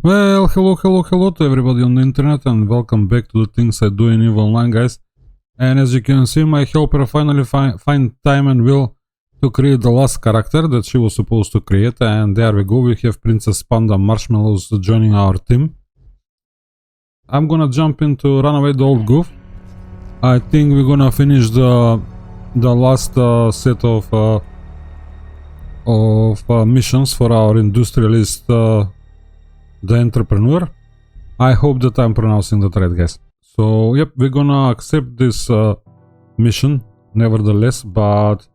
Well, hello to everybody on the internet and welcome back to the things I do in EVE Online, guys. And as you can see, my helper finally find time and will to create the last character that she was supposed to create, and there we go, we have Princess Panda Marshmallows joining our team. I'm gonna jump into Runaway the Old Goof. I think we're gonna finish the last set of missions for our industrialist, the entrepreneur. I hope that I'm pronouncing that right, guys. So yep, we're gonna accept this mission nevertheless, but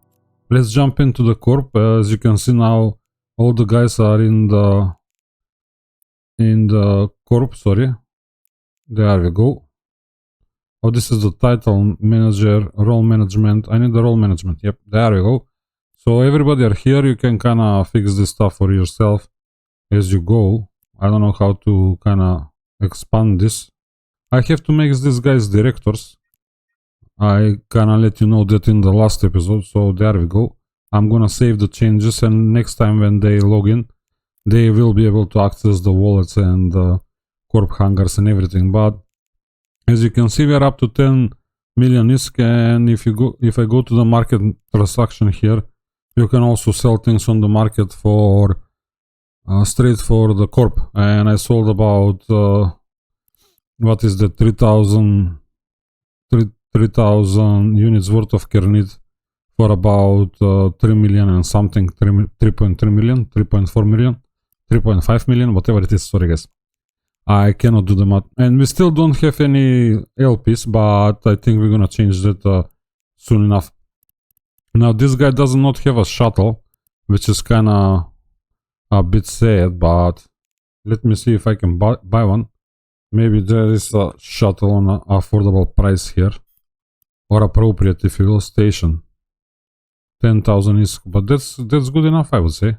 let's jump into the corp. As you can see now, all the guys are in the corp. Sorry, there we go. Oh, this is the title, manager, role management. I need the role management. Yep, there we go. So everybody are here. You can kind of fix this stuff for yourself as you go. I don't know how to kind of expand this. I have to make these guys directors. I kind of let you know that in the last episode. So there we go. I'm gonna save the changes, and next time when they log in, they will be able to access the wallets and corp hangars and everything. But as you can see, we are up to 10 million ISK, and if I go to the market transaction here, you can also sell things on the market for straight for the corp. And I sold about what is the 3,000 units worth of kernit for about 3 million and something, 3.3 million, 3.4 million, 3.5 million, whatever it is. Sorry guys, I cannot do the math. And we still don't have any LPs, but I think we're gonna change that soon enough. Now this guy does not have a shuttle, which is kinda a bit sad, but let me see if I can buy one. Maybe there is a shuttle on an affordable price here, or appropriate if you will. Station 10,000 is, but that's good enough, I would say.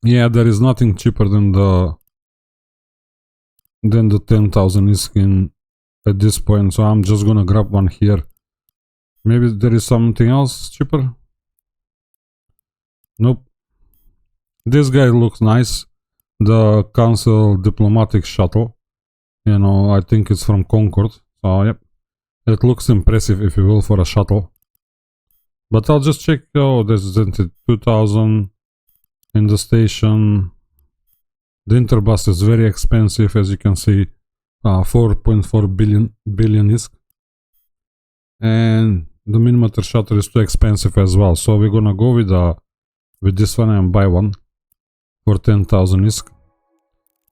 Yeah, there is nothing cheaper than the 10,000 ISK in at this point, so I'm just gonna grab one here. Maybe there is something else cheaper. Nope. This guy looks nice. The Council Diplomatic Shuttle. You know, I think it's from Concord. So yep, it looks impressive, if you will, for a shuttle. But I'll just check. Oh, there's 2,000 in the station. The Interbus is very expensive, as you can see. 4.4 billion ISK. And the Minimator Shuttle is too expensive as well. So we're gonna go with this one and buy one for 10,000 ISK.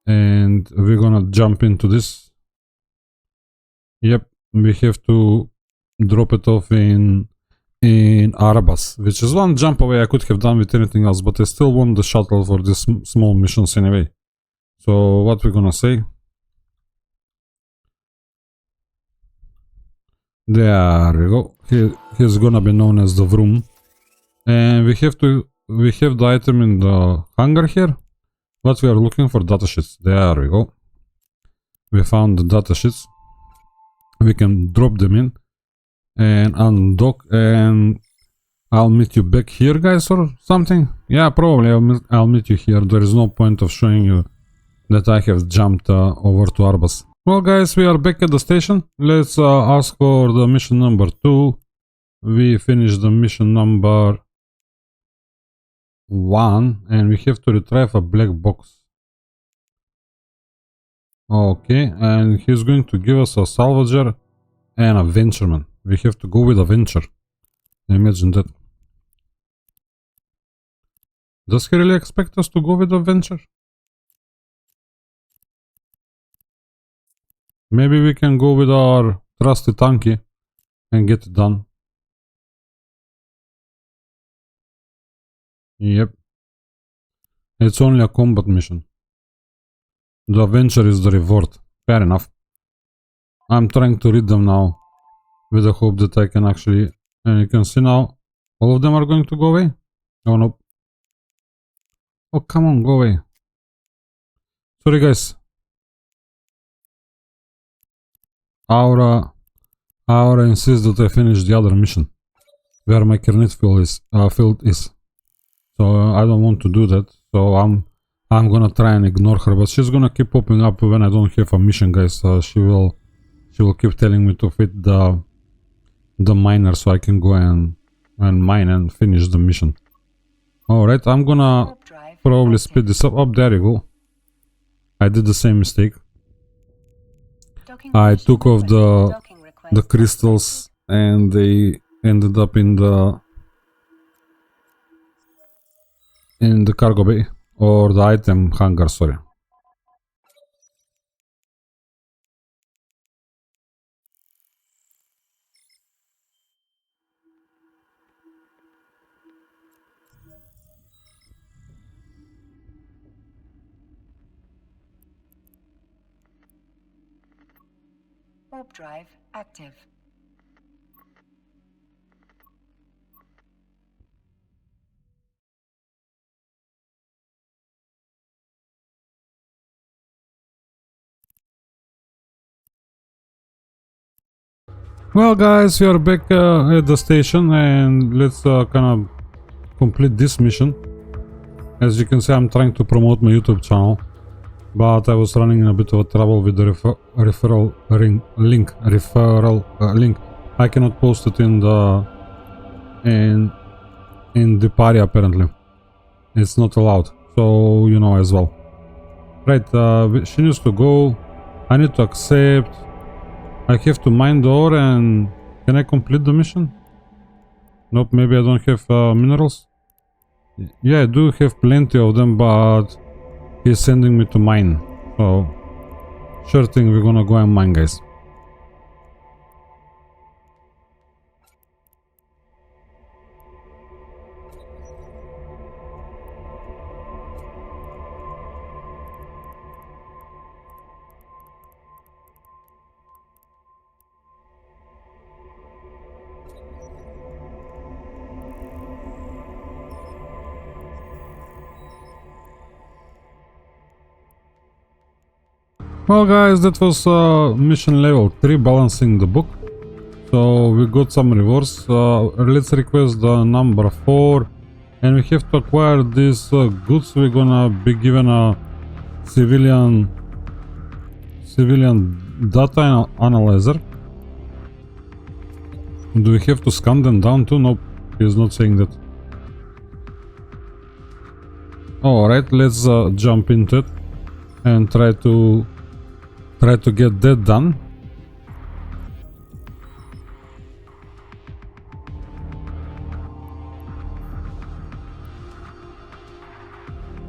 And we're gonna jump into this. Yep, we have to drop it off in Arabas, which is one jump away I could have done with anything else, but I still want the shuttle for these small missions anyway. So what we're gonna say? There we go. He's gonna be known as the Vroom. And we have the item in the hangar here. What we are looking for, datasheets. There we go. We found the datasheets. We can drop them in and undock, and I'll meet you back here, guys, or something. Yeah, probably I'll meet you here. There is no point of showing you that I have jumped over to Arbas. Well, guys, we are back at the station. Let's ask for the mission number 2. We finished the mission number 1, and we have to retrieve a black box. Okay, and he's going to give us a salvager and a ventureman. We have to go with a venture. Imagine that. Does he really expect us to go with a venture? Maybe we can go with our trusty tanky and get it done. Yep. It's only a combat mission. The adventure is the reward. Fair enough. I'm trying to read them now with the hope that I can actually... And you can see now, all of them are going to go away. Oh no. Oh, come on, go away. Sorry, guys. Aura insists that I finish the other mission, where my kernit field is. So I don't want to do that. So I'm I'm gonna try and ignore her, but she's gonna keep popping up when I don't have a mission, guys. She will keep telling me to fit the miner so I can go and mine and finish the mission. Alright, I'm gonna probably speed this up. Oh, there you go. I did the same mistake. I took off the crystals and they ended up in the cargo bay, or the item hangar, sorry. Warp drive active. Well, guys, we are back at the station, and let's kind of complete this mission. As you can see, I'm trying to promote my YouTube channel, but I was running in a bit of a trouble with the referral link. I cannot post it in the party, apparently. It's not allowed, so you know as well. Right, she needs to go. I need to accept. I have to mine the ore, and can I complete the mission? Nope, maybe I don't have minerals. Yeah, I do have plenty of them, but he's sending me to mine. So, sure thing, we're gonna go and mine, guys. Well, guys, that was mission level 3, balancing the book. So we got some rewards. Let's request the number 4, and we have to acquire these goods. We're gonna be given a civilian data analyzer. Do we have to scan them down too? Nope, he's not saying that. Alright, let's jump into it and try to get that done.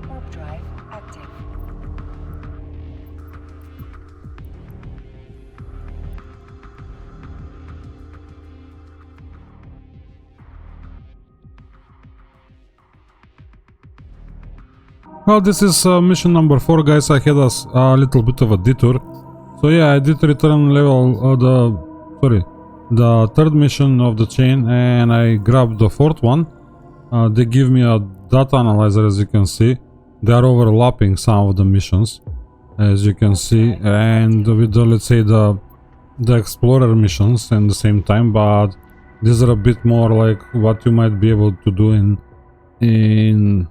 Warp drive active. Well, this is mission number 4, guys. I had a little bit of a detour. So yeah, I did return level the third mission of the chain, and I grabbed the fourth one. They give me a data analyzer, as you can see. They are overlapping some of the missions, as you can see, and with the, let's say, the explorer missions at the same time, but these are a bit more like what you might be able to do in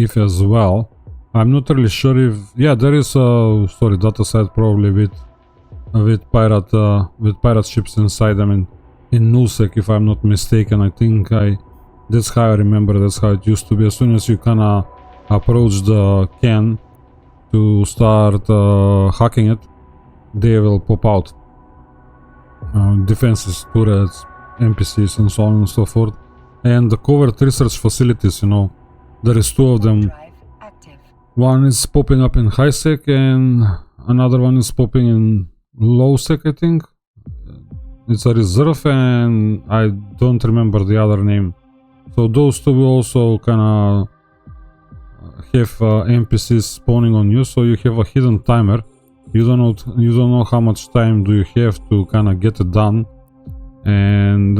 if as well. I'm not really sure if, yeah, there is a data set probably with pirate ships inside. I mean, in nullsec, if I'm not mistaken. I think that's how I remember. That's how it used to be. As soon as you kinda approach the can to start hacking it, they will pop out. Defenses, turrets, NPCs, and so on and so forth. And the covert research facilities, you know, there is 2 of them. One is popping up in Hi-sec, and another one is popping in low-sec, I think. It's a reserve, and I don't remember the other name. So those 2 will also kinda have NPCs spawning on you, so you have a hidden timer. You don't know how much time do you have to kinda get it done, and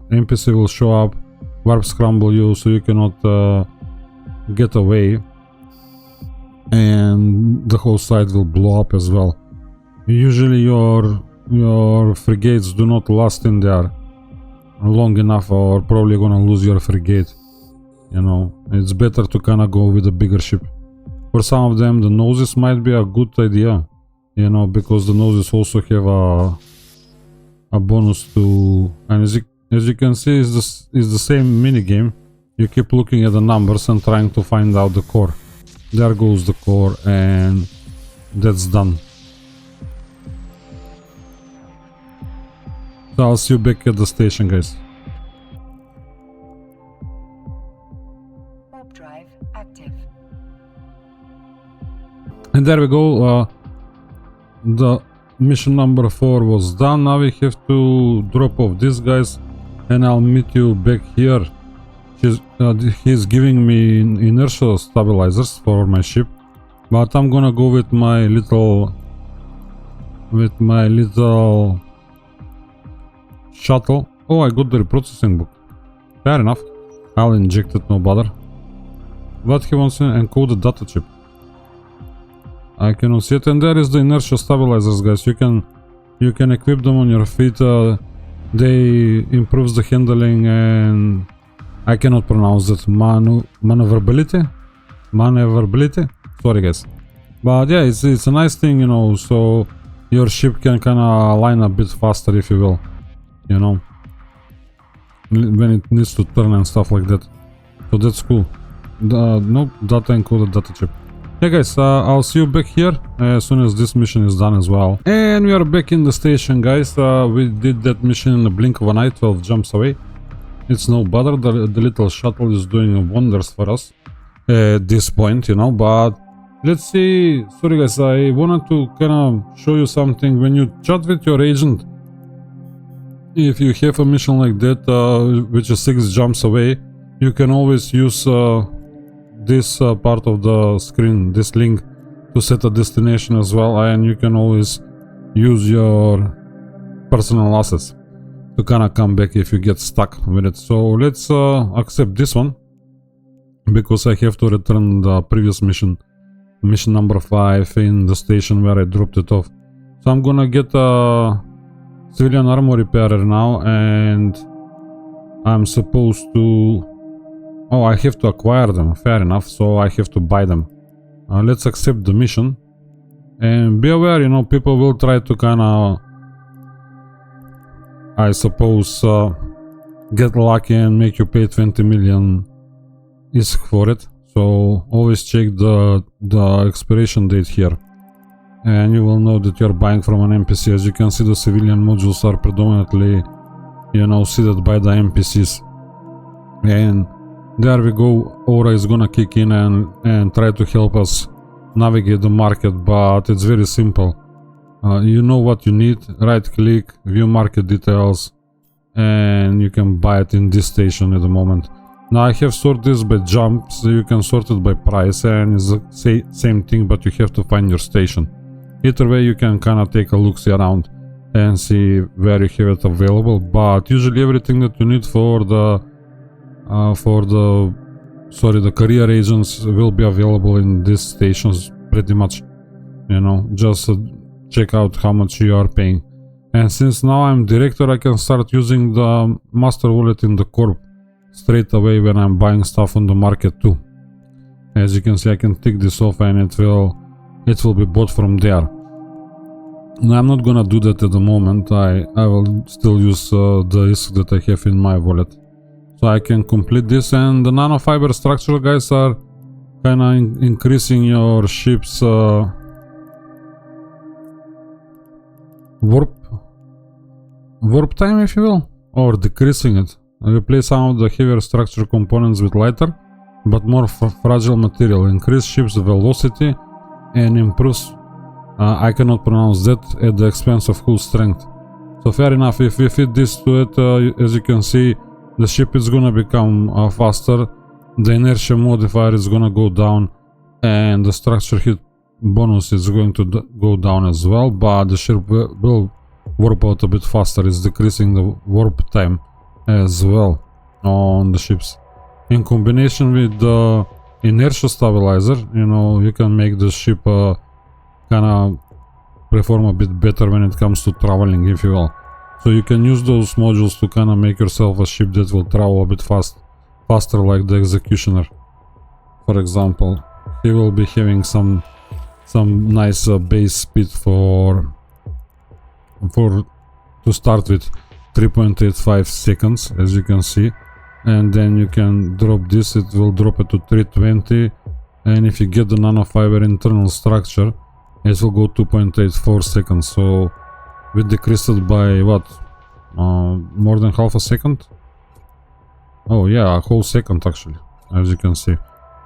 NPC will show up, warp scramble you, so you cannot get away, and the whole site will blow up as well. Usually your frigates do not last in there long enough, or probably gonna lose your frigate. You know, it's better to kinda go with a bigger ship. For some of them, the noses might be a good idea, you know, because the noses also have a bonus to, and as you can see, it's the same mini game. You keep looking at the numbers and trying to find out the core. There goes the core, and that's done. So I'll see you back at the station, guys. Warp drive active. And there we go. The mission number 4 was done. Now we have to drop off these guys, and I'll meet you back here. He's giving me inertia stabilizers for my ship, but I'm gonna go with my little shuttle. Oh, I got the reprocessing book. Fair enough. I'll inject it, no bother. What he wants, encoded data chip. I cannot see it, and there is the inertia stabilizers, guys. You can equip them on your feet. They improves the handling, and I cannot pronounce that. Maneuverability. Sorry, guys. But yeah, it's a nice thing, you know. So your ship can kind of line a bit faster, if you will. You know, when it needs to turn and stuff like that. So that's cool. No data encoded data chip. Hey guys, I'll see you back here as soon as this mission is done as well. And we are back in the station, guys. We did that mission in the blink of an eye, 12 jumps away. It's no bother, the little shuttle is doing wonders for us at this point, you know. But let's see. Sorry guys, I wanted to kind of show you something. When you chat with your agent, if you have a mission like that, which is 6 jumps away, you can always use this part of the screen, this link, to set a destination as well, and you can always use your personal assets to kind of come back if you get stuck with it. So let's accept this one, because I have to return the previous mission number 5 in the station where I dropped it off. So I'm gonna get a civilian armor repairer now, and I'm supposed to... Oh, I have to acquire them, fair enough, so I have to buy them. Let's accept the mission. And be aware, you know, people will try to kinda, I suppose, get lucky and make you pay 20 million ISK for it. So always check the expiration date here. And you will know that you're buying from an NPC. As you can see, the civilian modules are predominantly, you know, seeded by the NPCs. And there we go. Aura is gonna kick in and try to help us navigate the market, but it's very simple. You know what you need, right click, view market details, and you can buy it in this station at the moment. Now I have sorted this by jumps, so you can sort it by price, and it's the same thing, but you have to find your station. Either way, you can kind of take a look-see around and see where you have it available, but usually everything that you need for the career agents will be available in these stations pretty much, you know. Just check out how much you are paying. And since now I'm director, I can start using the master wallet in the corp straight away when I'm buying stuff on the market too. As you can see, I can tick this off and it will be bought from there. Now, I'm not gonna do that at the moment. I will still use the ISK that I have in my wallet. So I can complete this, and the nanofiber structure, guys, are kind of increasing your ship's warp time, if you will, or decreasing it. Replace some of the heavier structure components with lighter but more fragile material. Increase ship's velocity and improves, I cannot pronounce that, at the expense of hull strength. So fair enough, if we fit this to it, as you can see, the ship is gonna become faster, the inertia modifier is gonna go down, and the structure hit bonus is going to go down as well, but the ship will warp out a bit faster. It's decreasing the warp time as well on the ships. In combination with the inertia stabilizer, you know, you can make the ship kinda perform a bit better when it comes to traveling, if you will. So you can use those modules to kind of make yourself a ship that will travel a bit fast faster, like the executioner. For example, he will be having some nice base speed for to start with 3.85 seconds, as you can see, and then you can drop this, it will drop it to 320, and if you get the nanofiber internal structure, it will go 2.84 seconds. So we decreased it by what, more than half a second? Oh yeah, a whole second actually, as you can see.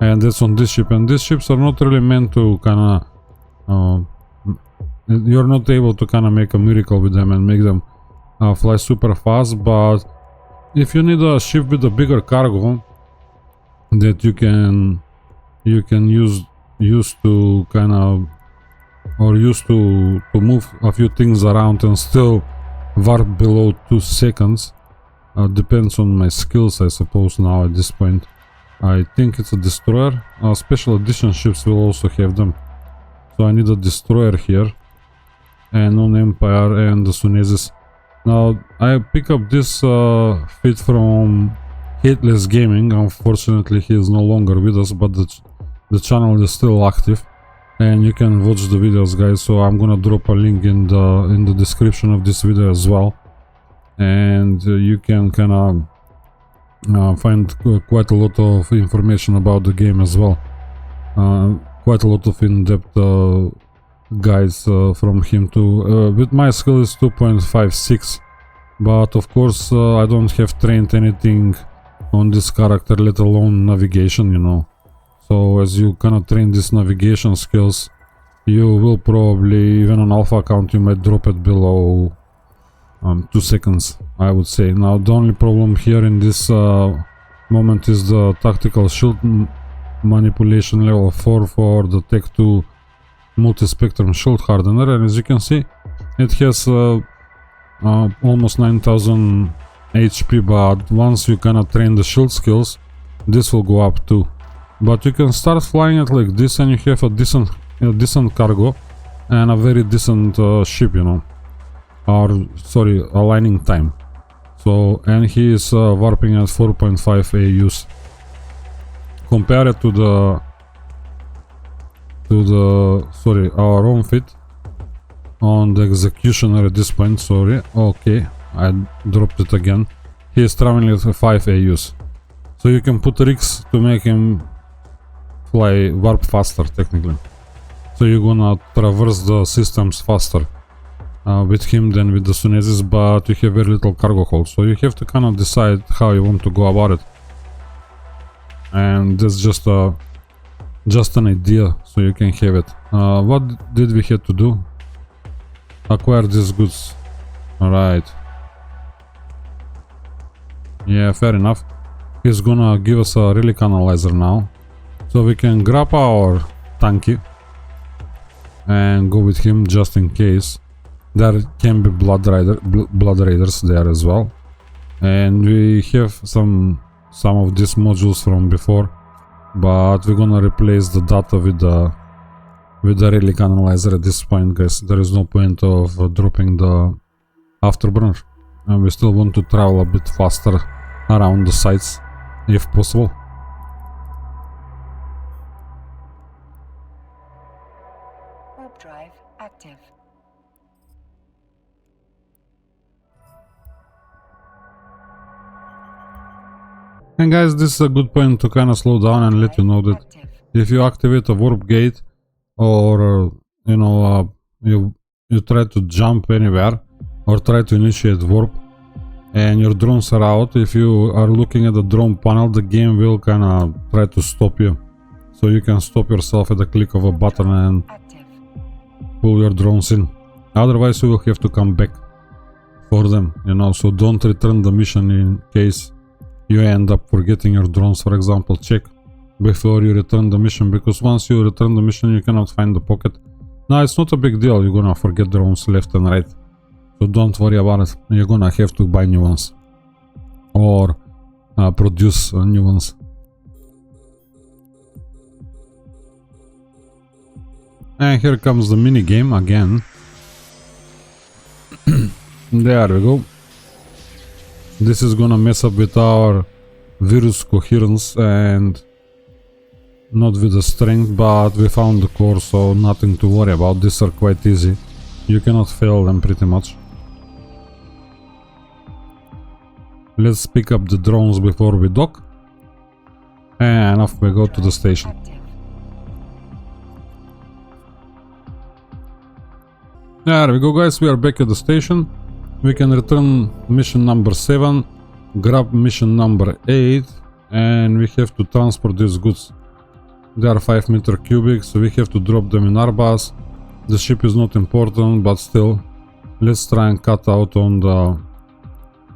And that's on this ship, and these ships are not really meant to kind of you're not able to kind of make a miracle with them and make them fly super fast. But if you need a ship with a bigger cargo that you can use to kind of, or use to move a few things around and still warp below 2 seconds, depends on my skills, I suppose. Now at this point I think it's a destroyer. Special edition ships will also have them, so I need a destroyer here, and on Empire and the Sunezis. Now I pick up this feed from HateLesS Gaming. Unfortunately he is no longer with us, but the channel is still active and you can watch the videos, guys. So I'm gonna drop a link in the description of this video as well, and you can kind of find quite a lot of information about the game as well. Quite a lot of in-depth guides from him too. With my skill is 2.56, but of course I don't have trained anything on this character, let alone navigation, you know. So as you kind of train these navigation skills, you will probably, even on alpha account, you might drop it below 2 seconds, I would say. Now the only problem here in this moment is the tactical shield manipulation level 4 for the Tech 2 multi-spectrum shield hardener, and as you can see it has almost 9000 HP, but once you kind of train the shield skills, this will go up too. But you can start flying it like this and you have a decent cargo and a very decent ship, you know, or sorry, aligning time. So, and he is warping at 4.5 AUs. Compare it to the our own fit on the executioner at this point. Sorry, okay, I dropped it again. He is traveling at 5 AUs, so you can put rigs to make him fly warp faster technically. So you're gonna traverse the systems faster with him than with the Sunezis, but you have very little cargo hold, so you have to kind of decide how you want to go about it. And that's just an idea, so you can have it. What did we have to do? Acquire these goods. Alright. Yeah, fair enough. He's gonna give us a relic analyzer now, so we can grab our tanky and go with him just in case. There can be blood raiders there as well, and we have some of these modules from before, but we're gonna replace the data with the relic analyzer at this point, guys. There is no point of dropping the afterburner, and we still want to travel a bit faster around the sites if possible. Warp drive active. And guys, this is a good point to kind of slow down and let you know that if you activate a warp gate, or you know, you try to jump anywhere or try to initiate warp and your drones are out, if you are looking at the drone panel, the game will kind of try to stop you. So you can stop yourself at the click of a button and pull your drones in. Otherwise you will have to come back for them, you know. So don't return the mission in case you end up forgetting your drones, for example. Check before you return the mission, because once you return the mission you cannot find the pocket. Now it's not a big deal, you're gonna forget drones left and right, so don't worry about it. You're gonna have to buy new ones or produce new ones. And here comes the mini game again. There we go. This is gonna mess up with our virus coherence and not with the strength, but we found the core, so nothing to worry about. These are quite easy. You cannot fail them pretty much. Let's pick up the drones before we dock. And off we go to the station. Active. There we go, guys, we are back at the station. We can return mission number 7, grab mission number 8, and we have to transport these goods. They are 5 meter cubic, so we have to drop them in our bus. The ship is not important, but still, let's try and cut out on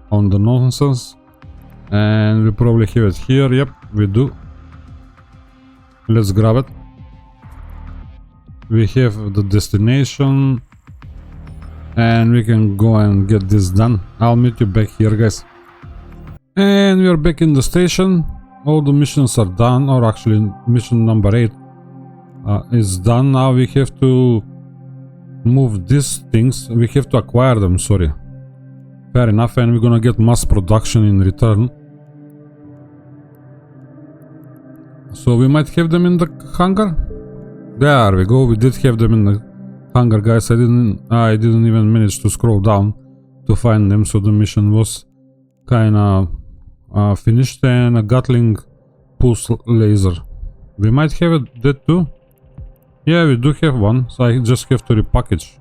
the nonsense. And we probably have it here. Yep, we do. Let's grab it. We have the destination. And we can go and get this done. I'll meet you back here, guys. And we are back in the station. All the missions are done, or actually mission number 8 is done. Now we have to move these things. We have to acquire them, sorry. Fair enough, and we're gonna get mass production in return. So we might have them in the hangar. There we go, we did have them in the hangar, guys. I didn't even manage to scroll down to find them, so the mission was kinda finished. And a Gatling pulse laser. We might have that too. Yeah, we do have one, so I just have to repackage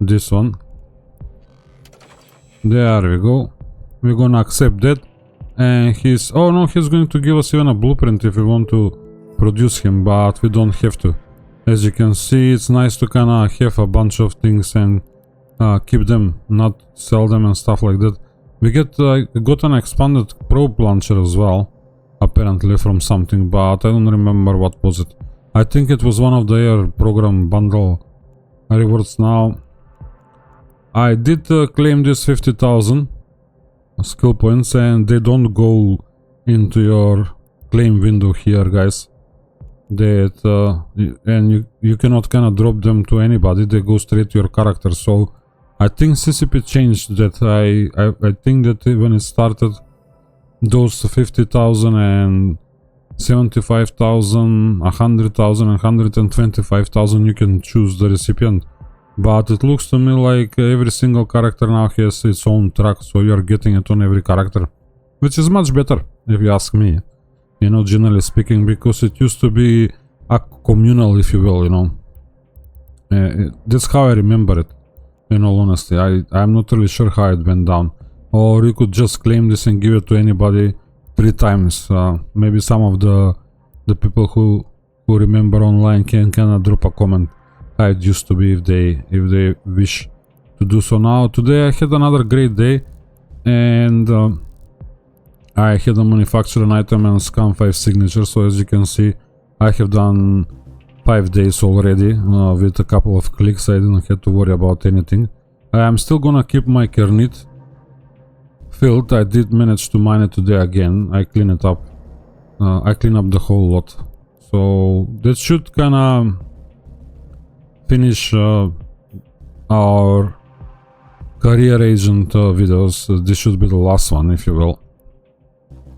this one. There we go. We're gonna accept that. And he's going to give us even a blueprint if we want to produce him, but we don't have to. As you can see, it's nice to kinda have a bunch of things and keep them, not sell them and stuff like that. We got an expanded probe launcher as well, apparently from something, but I don't remember what was it. I think it was one of the air program bundle rewards now. I did claim this 50,000 skill points, and they don't go into your claim window here, guys. That and you cannot kind of drop them to anybody. They go straight to your character. So I think CCP changed that. I think that when it started, those 50,000 and 75,000, 100,000 and 125,000, you can choose the recipient. But it looks to me like every single character now has its own track, so you are getting it on every character, which is much better if you ask me. You know, generally speaking, because it used to be a communal, if you will, you know. That's how I remember it, in all honesty. I'm not really sure how it went down. Or you could just claim this and give it to anybody 3 times. Maybe some of the people who remember online can kind of drop a comment how it used to be if they wish to do so. Now, today I had another great day, and I had a manufacture an item and scan 5 signatures. So as you can see, I have done 5 days already with a couple of clicks. I didn't have to worry about anything. I'm still gonna keep my kernit filled. I did manage to mine it today again. I clean it up. I clean up the whole lot. So that should kinda finish our career agent videos. This should be the last one, if you will.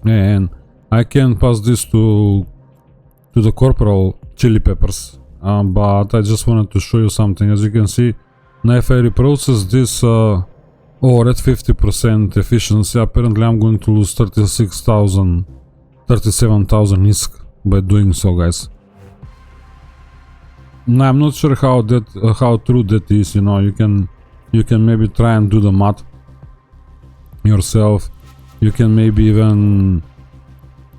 And I can pass this to the corporal chili peppers, but I just wanted to show you something. As you can see, now if I reprocess this ore at 50% efficiency, apparently I'm going to lose 37,000 ISK by doing so, guys. Now I'm not sure how true that is. You know, you can maybe try and do the math yourself. You can maybe even,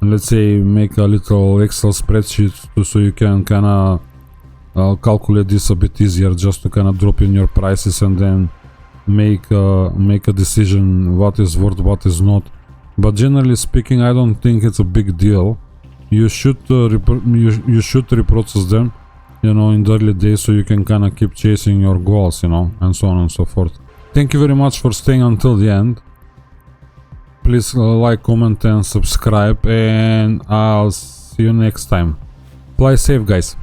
let's say, make a little Excel spreadsheet so you can kind of calculate this a bit easier, just to kind of drop in your prices and then make a decision what is worth, what is not. But generally speaking, I don't think it's a big deal. You should reprocess them, you know, in the early days, so you can kind of keep chasing your goals, you know, and so on and so forth. Thank you very much for staying until the end. Please like, comment and subscribe, and I'll see you next time. Fly safe, guys.